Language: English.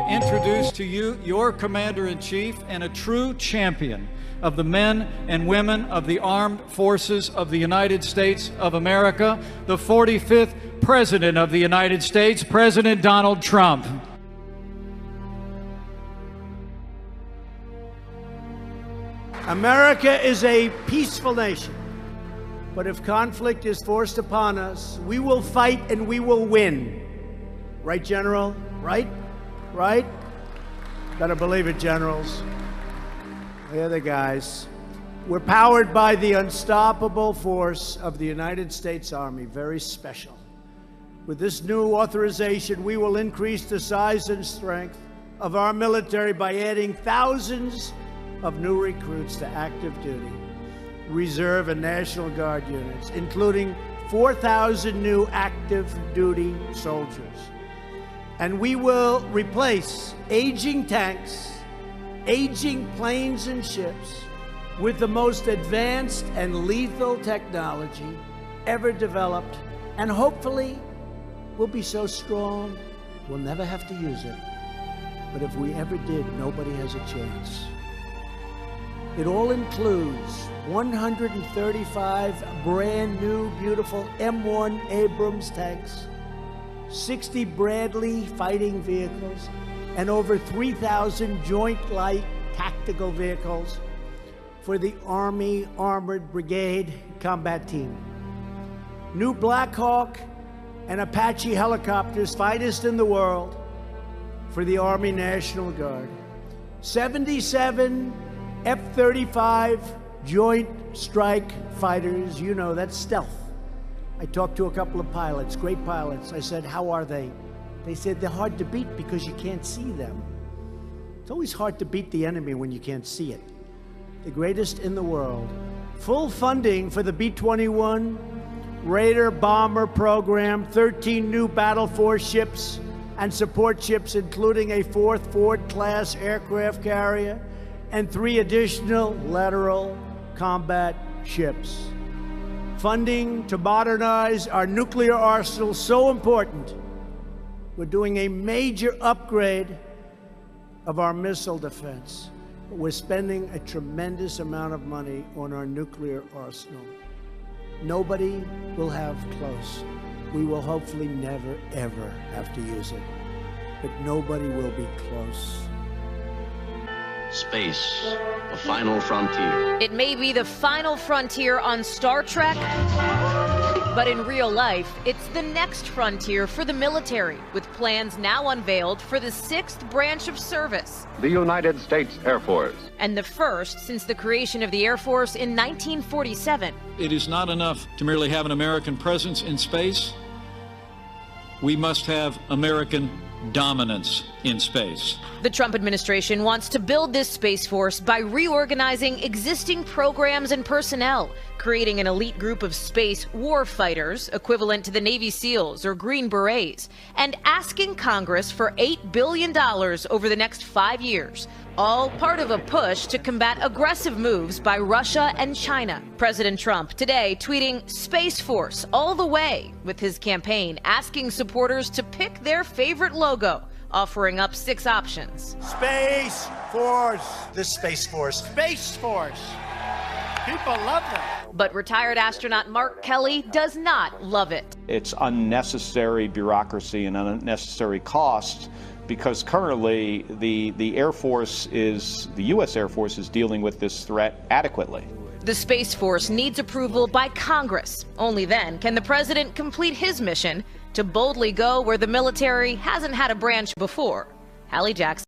introduce to you your Commander-in-Chief and a true champion of the men and women of the armed forces of the United States of America, the 45th President of the United States, President Donald Trump. America is a peaceful nation, but if conflict is forced upon us, we will fight and we will win. Right, General? Right? Right? Better believe it, generals. They're the guys. We're powered by the unstoppable force of the United States Army, very special. With this new authorization, we will increase the size and strength of our military by adding thousands of new recruits to active duty, Reserve and National Guard units, including 4,000 new active duty soldiers. And we will replace aging tanks, aging planes and ships with the most advanced and lethal technology ever developed, and hopefully we'll be so strong we'll never have to use it. But if we ever did, nobody has a chance. It all includes 135 brand new, beautiful M1 Abrams tanks, 60 Bradley fighting vehicles, and over 3,000 Joint Light Tactical Vehicles for the Army Armored Brigade Combat Team. New Black Hawk and Apache helicopters, finest in the world, for the Army National Guard. 77 F-35 Joint Strike Fighters, you know, that's stealth. I talked to a couple of pilots, great pilots. I said, how are they? They said they're hard to beat because you can't see them. It's always hard to beat the enemy when you can't see it. The greatest in the world. Full funding for the B-21 Raider bomber program, 13 new Battle Force ships and support ships, including a 4th Ford-class aircraft carrier and 3 additional lateral combat ships. Funding to modernize our nuclear arsenal, so important. We're doing a major upgrade of our missile defense. But we're spending a tremendous amount of money on our nuclear arsenal. Nobody will have close. We will hopefully never, ever have to use it. But nobody will be close. Space, the final frontier. It may be the final frontier on Star Trek, but in real life, it's the next frontier for the military, with plans now unveiled for the 6th branch of service. The United States Air Force. And the first since the creation of the Air Force in 1947. It is not enough to merely have an American presence in space. We must have American dominance in space. The Trump administration wants to build this Space Force by reorganizing existing programs and personnel, creating an elite group of space war fighters, equivalent to the Navy SEALs or Green Berets, and asking Congress for $8 billion over the next 5 years, all part of a push to combat aggressive moves by Russia and China. President Trump today tweeting Space Force all the way, with his campaign asking supporters to pick their favorite logo, offering up 6 options. Space Force. The Space Force. Space Force. People love that. But retired astronaut Mark Kelly does not love it. It's unnecessary bureaucracy and unnecessary costs, because currently the Air Force is, the U.S. Air Force is dealing with this threat adequately. The Space Force needs approval by Congress. Only then can the president complete his mission to boldly go where the military hasn't had a branch before. Hallie Jackson.